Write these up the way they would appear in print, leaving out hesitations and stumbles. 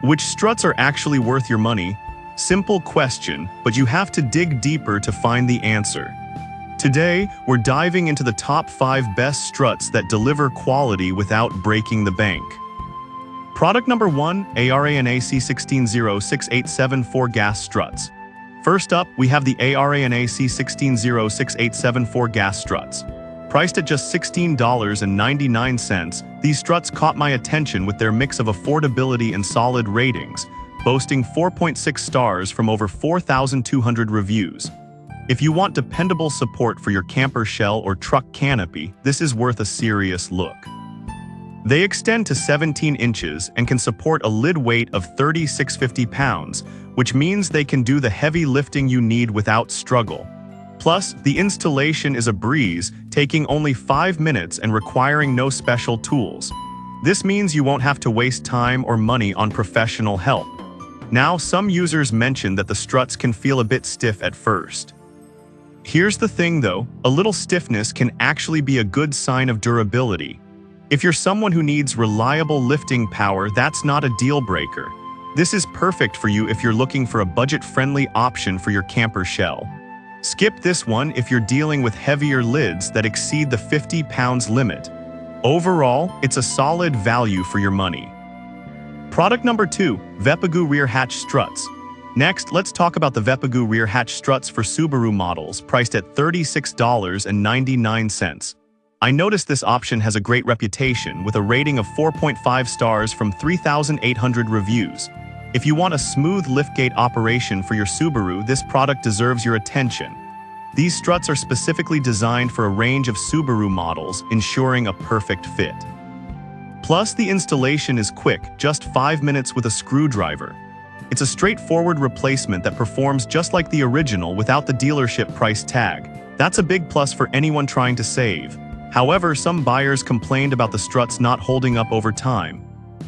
Which struts are actually worth your money? Simple question, but you have to dig deeper to find the answer. Today, we're diving into the top 5 best struts that deliver quality without breaking the bank. Product number 1, ARANA C160687 gas struts. First up, we have the ARANA C160687 gas struts. Priced at just $16.99, these struts caught my attention with their mix of affordability and solid ratings, boasting 4.6 stars from over 4,200 reviews. If you want dependable support for your camper shell or truck canopy, this is worth a serious look. They extend to 17 inches and can support a lid weight of 3,650 pounds, which means they can do the heavy lifting you need without struggle. Plus, the installation is a breeze, taking only 5 minutes and requiring no special tools. This means you won't have to waste time or money on professional help. Now, some users mention that the struts can feel a bit stiff at first. Here's the thing though, a little stiffness can actually be a good sign of durability. If you're someone who needs reliable lifting power, that's not a deal breaker. This is perfect for you if you're looking for a budget-friendly option for your camper shell. Skip this one if you're dealing with heavier lids that exceed the 50 pounds limit. Overall, it's a solid value for your money. Product number 2, Vepagoo Rear Hatch Struts. Next, let's talk about the Vepagoo Rear Hatch Struts for Subaru models, priced at $36.99. I noticed this option has a great reputation with a rating of 4.5 stars from 3,800 reviews. If you want a smooth liftgate operation for your Subaru, this product deserves your attention. These struts are specifically designed for a range of Subaru models, ensuring a perfect fit. Plus, the installation is quick, just 5 minutes with a screwdriver. It's a straightforward replacement that performs just like the original without the dealership price tag. That's a big plus for anyone trying to save. However, some buyers complained about the struts not holding up over time.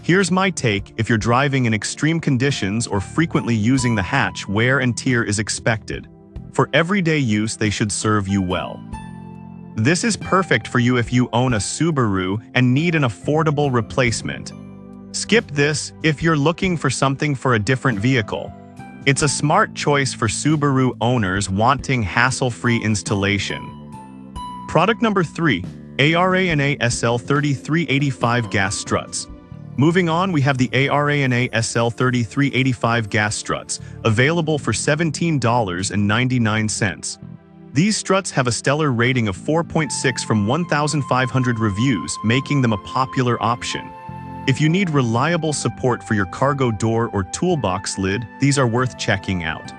Here's my take: if you're driving in extreme conditions or frequently using the hatch, wear and tear is expected. For everyday use, they should serve you well. This is perfect for you if you own a Subaru and need an affordable replacement. Skip this if you're looking for something for a different vehicle. It's a smart choice for Subaru owners wanting hassle-free installation. Product number 3, ARANA SL3385 gas struts. Moving on, we have the ARANA SL3385 gas struts, available for $17.99. These struts have a stellar rating of 4.6 from 1,500 reviews, making them a popular option. If you need reliable support for your cargo door or toolbox lid, these are worth checking out.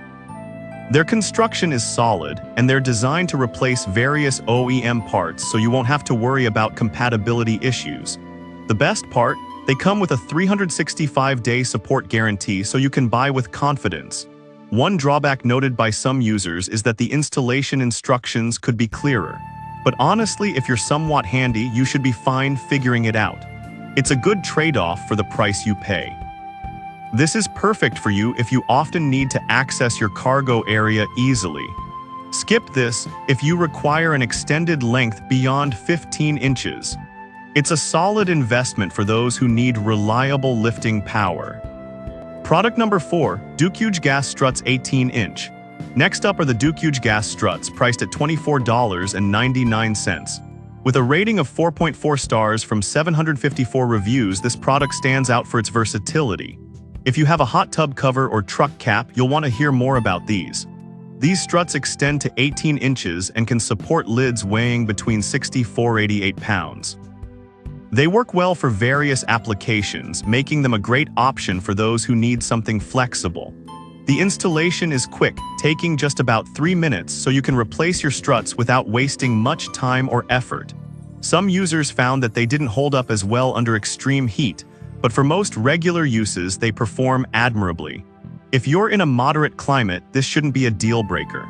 Their construction is solid, and they're designed to replace various OEM parts so you won't have to worry about compatibility issues. The best part? They come with a 365-day support guarantee so you can buy with confidence. One drawback noted by some users is that the installation instructions could be clearer. But honestly, if you're somewhat handy, you should be fine figuring it out. It's a good trade-off for the price you pay. This is perfect for you if you often need to access your cargo area easily. Skip this if you require an extended length beyond 15 inches. It's a solid investment for those who need reliable lifting power. Product number 4, Ducuge Gas Struts 18-inch. Next up are the Ducuge Gas Struts, priced at $24.99. With a rating of 4.4 stars from 754 reviews, this product stands out for its versatility. If you have a hot tub cover or truck cap, you'll want to hear more about these. These struts extend to 18 inches and can support lids weighing between 64–88 pounds. They work well for various applications, making them a great option for those who need something flexible. The installation is quick, taking just about 3 minutes, so you can replace your struts without wasting much time or effort. Some users found that they didn't hold up as well under extreme heat, but for most regular uses, they perform admirably. If you're in a moderate climate, this shouldn't be a deal breaker.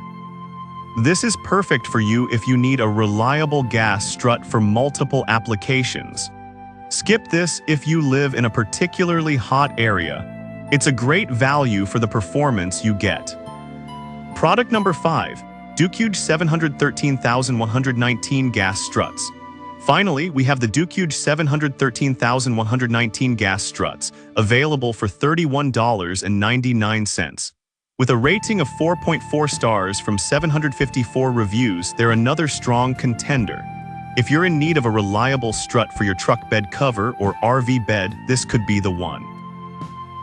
This is perfect for you if you need a reliable gas strut for multiple applications. Skip this if you live in a particularly hot area. It's a great value for the performance you get. Product number 5, Ducuge 713119 gas struts. Finally, we have the Duke 713119 gas struts, available for $31.99. With a rating of 4.4 stars from 754 reviews, they're another strong contender. If you're in need of a reliable strut for your truck bed cover or RV bed, this could be the one.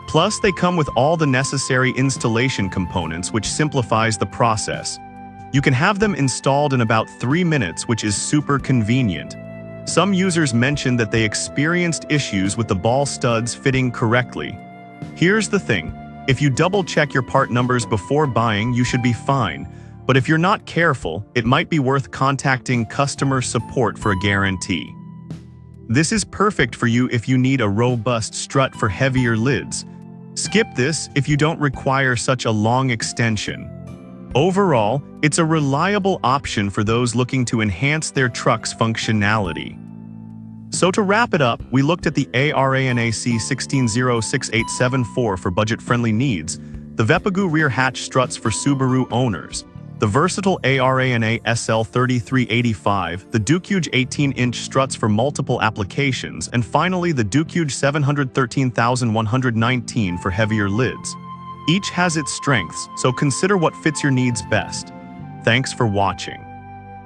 Plus, they come with all the necessary installation components, which simplifies the process. You can have them installed in about 3 minutes, which is super convenient. Some users mentioned that they experienced issues with the ball studs fitting correctly. Here's the thing. If you double-check your part numbers before buying, you should be fine. But if you're not careful, it might be worth contacting customer support for a guarantee. This is perfect for you if you need a robust strut for heavier lids. Skip this if you don't require such a long extension. Overall, it's a reliable option for those looking to enhance their truck's functionality. So to wrap it up, we looked at the ARANAC 16068874 for budget-friendly needs, the Vepagoo rear hatch struts for Subaru owners, the versatile ARANA SL3385, the Duke 18-inch struts for multiple applications, and finally the Duke 713119 for heavier lids. Each has its strengths, so consider what fits your needs best. Thanks for watching.